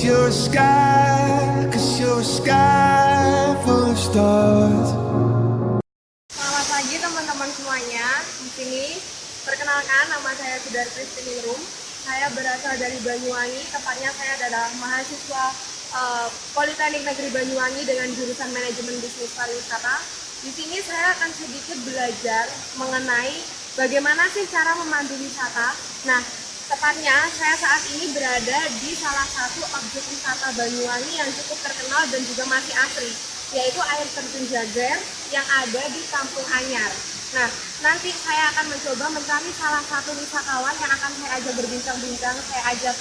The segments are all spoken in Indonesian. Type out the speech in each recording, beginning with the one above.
you're a sky, 'cause you're a sky full of stars. Selamat pagi teman-teman semuanya. Di sini perkenalkan, nama saya Sudar Kristiningrum. Saya berasal dari Banyuwangi. Tepatnya saya adalah mahasiswa Politeknik Negeri Banyuwangi dengan jurusan Manajemen Bisnis Pariwisata. Di sini saya akan sedikit belajar mengenai bagaimana sih cara memandu wisata. Nah, tepatnya saya saat ini berada di salah satu objek wisata Banyuwangi yang cukup terkenal dan juga masih asri, yaitu air terjun Jager yang ada di Kampung Anyar. Nah, nanti saya akan mencoba mencari salah satu wisatawan yang akan saya ajak berbincang-bincang, saya ajak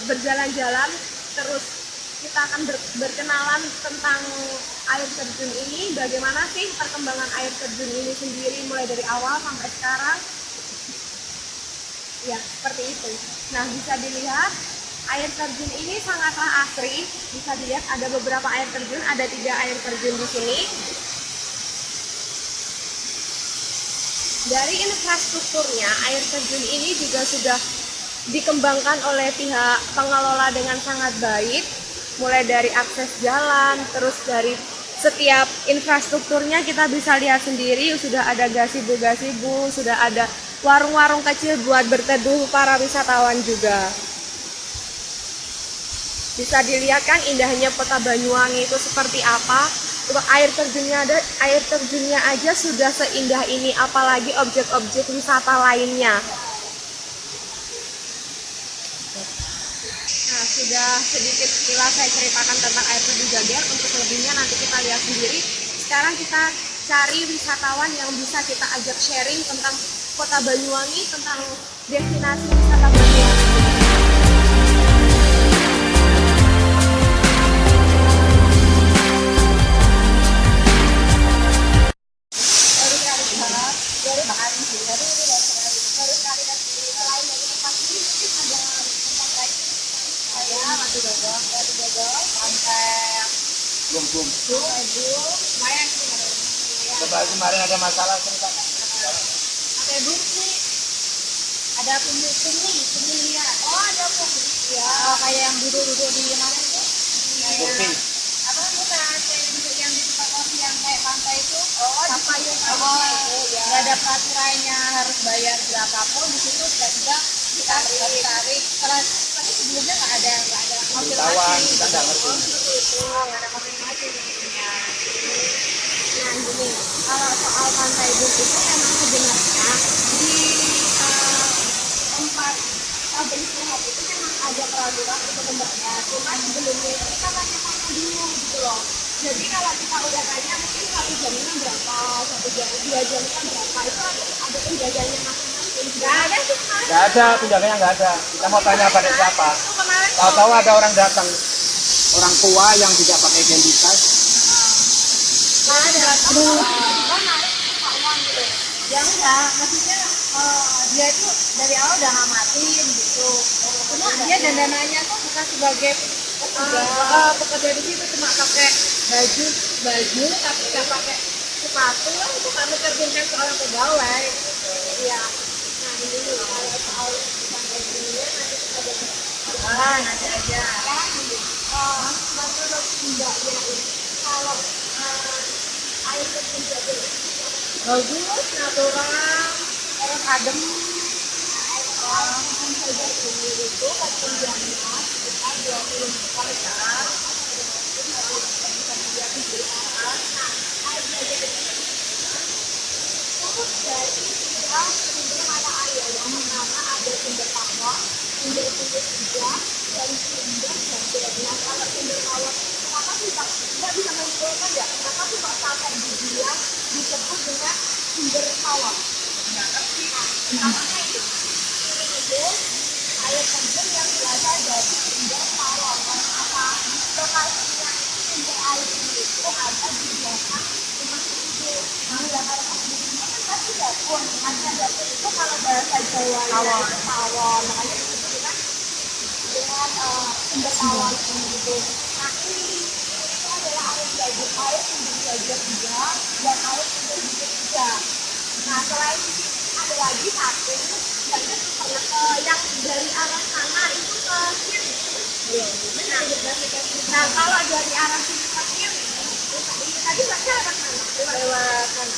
berjalan-jalan, terus kita akan berkenalan tentang air terjun ini, bagaimana sih perkembangan air terjun ini sendiri mulai dari awal sampai sekarang. Ya, seperti itu. Nah, bisa dilihat air terjun ini sangatlah asri. Bisa dilihat ada beberapa air terjun, ada 3 air terjun di sini. Dari infrastrukturnya, air terjun ini juga sudah dikembangkan oleh pihak pengelola dengan sangat baik. Mulai dari akses jalan, terus dari setiap infrastrukturnya kita bisa lihat sendiri, sudah ada gazebo-gazebo, sudah ada warung-warung kecil buat berteduh para wisatawan juga. Bisa dilihat kan indahnya kota Banyuwangi itu seperti apa. Untuk air terjunnya aja sudah seindah ini, apalagi objek-objek wisata lainnya. Nah, sudah sedikit sekilas saya ceritakan tentang air terjun Jager. Untuk lebihnya nanti kita lihat sendiri. Sekarang kita cari wisatawan yang bisa kita ajak sharing tentang kota Banyuwangi, tentang destinasi wisata Banyuwangi. Coba kemarin ada masalah cerita. Ada bukti, ada penyu liar. Oh, ada penyu. Ya, kayak yang duduk-duduk di mana itu? Bukti. Apa bukan? Kayak duduk yang di tempat kopi yang kayak pantai itu? Oh, apa ya? Oh, ya. Nggak ada peraturannya, harus bayar berapapun. Di situ tiba-tiba ditarik. Tapi sebelumnya nggak ada Pemberitahuan, kita nggak ngerti. Itu nggak ada konfirmasi sebelumnya. Nah, gini, kalau soal pantai Buk itu memang sebenarnya di tempat beristirahat itu memang ada peraturan untuk membayar. Cuma sebelumnya itu kita tanya-tanya dulu gitu loh. Jadi kalau kita udah tanya mungkin 1 jamnya berapa, 2 jamnya berapa, itu ada penjaganya masing-masing. Nggak ada sih, Mas. Nggak ada, penjaganya nggak ada. Kita mau tanya pada siapa. Itu kemarin Tahu-tahu ada orang datang, orang tua yang tidak pakai identitas. Ya enggak, maksudnya dia itu dari awal udah ngamatin gitu. Cuma dia dandanannya tuh bukan sebagai pekerja di situ, cuma pakai baju tapi nggak pakai sepatu lah, itu kami terjunkan seorang pegawai. Iya. Nah, ini kalau soal sampai sini nanti kita nanti aja. Menurut mbaknya ini kalau air terjun Jager bagus, natural, terus adem. Air terjun Jager ini itu ketinggiannya sekitar 20 meter. Bisa dilihat di atas. Nah, air Jager ini cukup dari 3 sumber mata air. Yang pertama ada sumber tawar, sumber juga, dan sumber Jager. Nah, kalau sumber tawar kenapa sih Pak? Nggak bisa menyimpulkan ya, kenapa sih Pak sampai di dia disebut dengan sumber tawar? Nggak ngerti. Nah, pertamanya itu air terjun yang berada dari sumber tawar. Karena apa? Lokasinya sumber air itu ada di belakang rumah itu. Nah, belakang rumah itu kan pasti dapur. Ada dapur itu kalau bahasa Jawa itu tawar. Makanya disebut dengan sumber tawar itu. Nah, ini adalah air Jager, air sumber Jager juga dan air sumber juga. Nah, selain itu ada lagi satu yang dari arah sana itu ke sini. Nah, Nah, kalau dari arah sini ke kiri, ini tadi mbaknya lewat mana? Lewat kanan.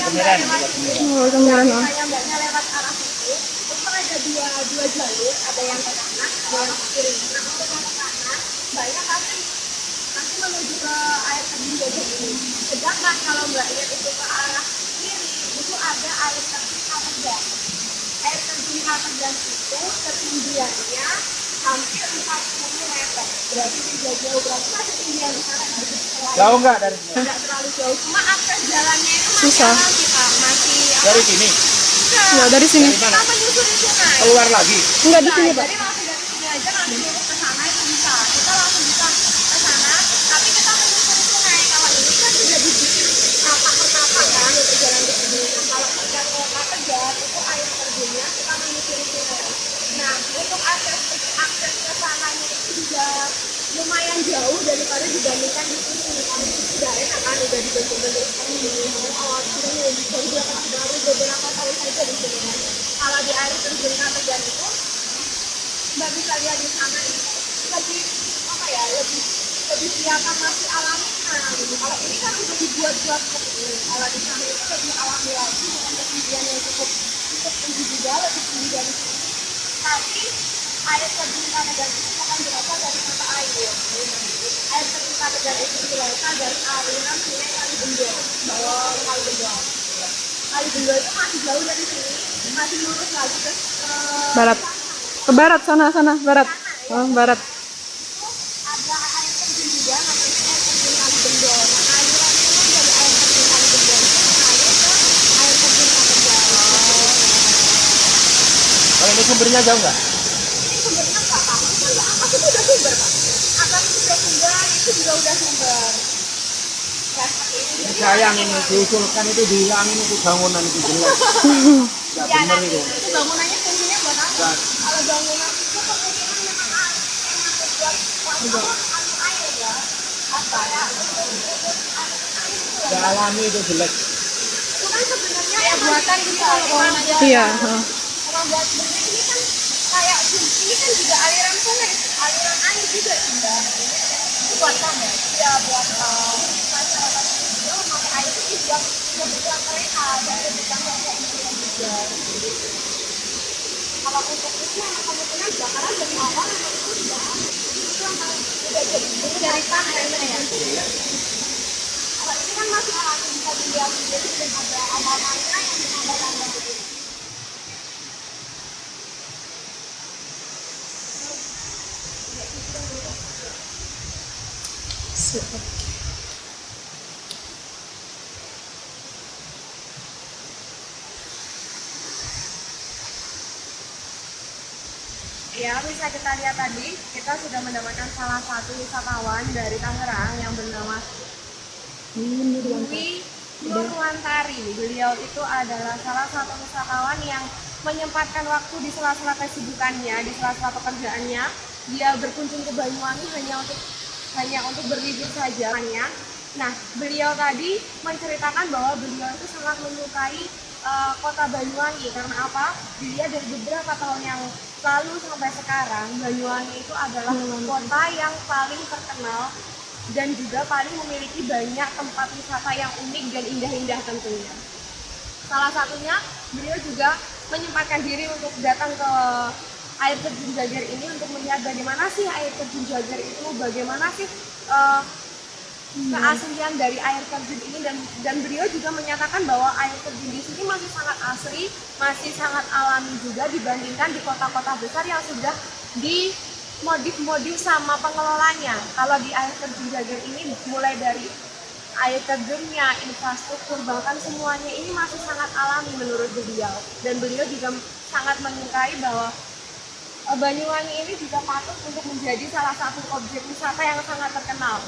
Beneran. Oh, teman. Saya mbaknya lewat arah situ, itu ada dua jalur, ada yang ke kanan, ada yang ke kiri. Nah, untuk yang ke kanan, mbaknya pasti menuju ke air terjun Jajar ini. Sedangkan kalau mbak lihat itu ke arah kiri, itu ada air terjun Katerjan. Air terjun Katerjan itu ketinggiannya hampir 40 meter. Berarti tidak jauh, berarti masih tinggian di sana. Jauh nggak dari sini? Tidak terlalu jauh, cuma akses jalannya itu masih Susah. alam kita, masih Dari sini Enggak dari sini. kita menyusuri sungai. keluar lagi. Enggak di sini, Pak. Jadi langsung dari sini aja nanti lurus ke sana itu bisa. Kita langsung bisa ke sana, tapi kita menyusuri sungai. Kalau ini kan sudah dibikin tapak-tapak kan untuk jalan ke sini. Nah, kalau kita ke Katerjan itu air terjunnya kita menyusuri sungai. Nah, untuk akses ke sananya itu juga lumayan jauh daripada dibandingkan di sini. Kalau di sini sudah enak kan, udah dibentuk-bentuk baru beberapa tahun saja di sini kan. Kalau di air terjun Katerjan itu mbak bisa lihat di sana itu lebih apa ya, lebih kelihatan masih alami gitu. Kalau ini kan udah dibuat-buat seperti ini. Kalau di sana itu lebih alami lagi dengan ketinggian yang cukup tinggi juga, lebih tinggi dari sini. Tapi air terjun Katerjan itu akan berasal dari mata air. Air terjun Katerjan itu berasal dari aliran sungai Kalibendo, bawah Kalibendo. Kalibendo itu masih jauh dari sini, masih lurus lagi ke Barat. Ke barat sana barat. Oh, barat. ada air terjun juga namanya air terjun Kalibendo. Nah, alirannya itu dari air terjun Kalibendo itu mengalir ke air terjun Katerjan. Kalau ini sumbernya jauh nggak? Ini sumbernya nggak apa? Atas itu udah sumber, Pak. Atas itu udah sumber, itu juga udah sumber. Ya, seperti ini. Jadi, Sayang ini diusulkan itu dihilangin itu bangunan itu jelek. Nggak ya, bener nanti itu. itu bangunannya fungsinya buat apa? Nggak. Kalau bangunan itu kemungkinan memang buat air ya. Apa ya? Nggak alami itu jelek. Itu kan sebenarnya ya buatan bisa kalau Iya, heeh. Kalau buat sebenarnya ini kan kayak ini kan juga aliran sungai, aliran air juga juga. Itu buat kamu? Ya buat masyarakat juga memakai air itu buat kebutuhan mereka dan kebutuhan mereka juga. Kalau untuk itu memang kemungkinan bakaran dari awal memang itu sudah itu memang udah jadi dari tanah ya. Kalau ini kan masih alami bisa dilihat jadi belum ada awal-awalnya yang ditambah-tambah begitu. Ya, bisa kita lihat tadi, kita sudah mendapatkan salah satu wisatawan dari Tangerang yang bernama Dwi Nurwantari. Beliau itu adalah salah satu wisatawan yang menyempatkan waktu di sela-sela kesibukannya, di sela-sela pekerjaannya. Dia berkunjung ke Banyuwangi hanya untuk berlibur saja. Nah, beliau tadi menceritakan bahwa beliau itu sangat menyukai kota Banyuwangi. Karena apa? Dilihat dari beberapa tahun yang lalu sampai sekarang, Banyuwangi itu adalah kota yang paling terkenal dan juga paling memiliki banyak tempat wisata yang unik dan indah-indah tentunya. Salah satunya, beliau juga menyempatkan diri untuk datang ke air terjun Jajar ini untuk melihat bagaimana sih air terjun Jajar itu, bagaimana sih keaslian dari air terjun ini, dan beliau juga menyatakan bahwa air terjun di sini masih sangat asri, masih sangat alami juga dibandingkan di kota-kota besar yang sudah dimodif sama pengelolanya. Kalau di air terjun Jajar ini mulai dari air terjunnya, infrastruktur, bahkan semuanya ini masih sangat alami menurut beliau. Dan beliau juga sangat menyukai bahwa Banyuwangi ini juga patut untuk menjadi salah satu objek wisata yang sangat terkenal.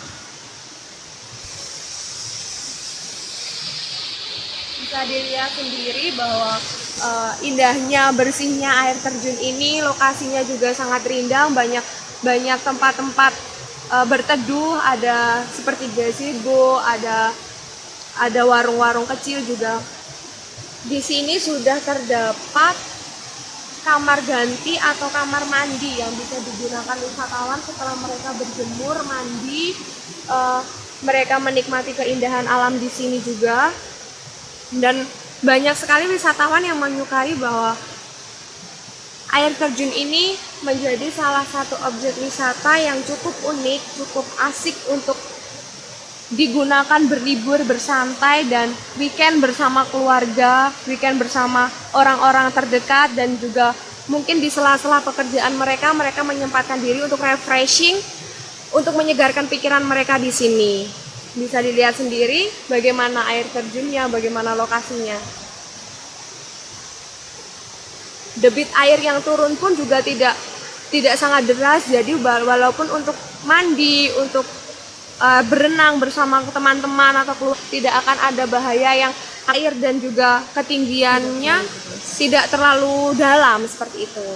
Bisa dilihat sendiri bahwa indahnya, bersihnya air terjun ini, lokasinya juga sangat rindang, banyak tempat-tempat berteduh, ada seperti gazebo, ada warung-warung kecil juga. Di sini sudah terdapat kamar ganti atau kamar mandi yang bisa digunakan wisatawan setelah mereka berjemur, mandi, mereka menikmati keindahan alam di sini juga. Dan banyak sekali wisatawan yang menyukai bahwa air terjun ini menjadi salah satu objek wisata yang cukup unik, cukup asik untuk digunakan berlibur, bersantai, dan weekend bersama keluarga, weekend bersama orang-orang terdekat, dan juga mungkin di sela-sela pekerjaan mereka menyempatkan diri untuk refreshing, untuk menyegarkan pikiran mereka di sini. Bisa dilihat sendiri bagaimana air terjunnya, bagaimana lokasinya. Debit air yang turun pun juga tidak sangat deras, jadi walaupun untuk mandi, untuk berenang bersama teman-teman atau keluarga, tidak akan ada bahaya yang air dan juga ketinggiannya tidak terlalu dalam seperti itu.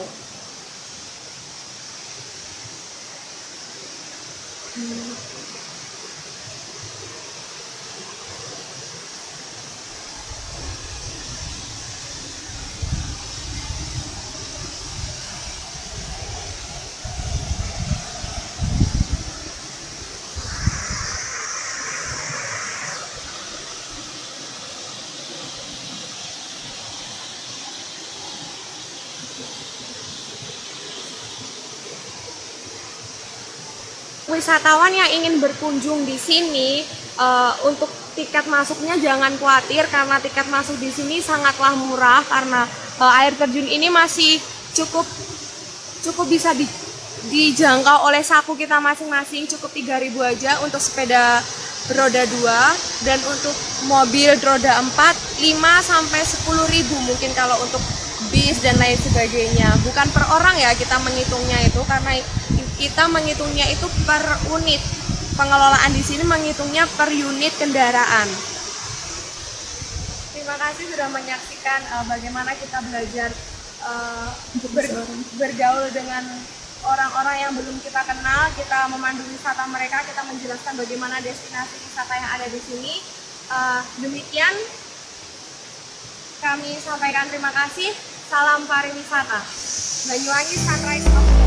Wisatawan yang ingin berkunjung di sini, untuk tiket masuknya jangan khawatir karena tiket masuk di sini sangatlah murah, karena air terjun ini masih cukup bisa dijangkau oleh saku kita masing-masing, cukup 3.000 aja untuk sepeda roda 2, dan untuk mobil roda 4 5 sampai 10.000 mungkin kalau untuk bis dan lain sebagainya. Bukan per orang ya kita menghitungnya itu, karena kita menghitungnya itu per unit. Pengelolaan di sini menghitungnya per unit kendaraan. Terima kasih sudah menyaksikan bagaimana kita belajar bergaul dengan orang-orang yang belum kita kenal. Kita memandu wisata mereka, kita menjelaskan bagaimana destinasi wisata yang ada di sini. Demikian kami sampaikan terima kasih. Salam pariwisata. Banyuwangi Sunrise.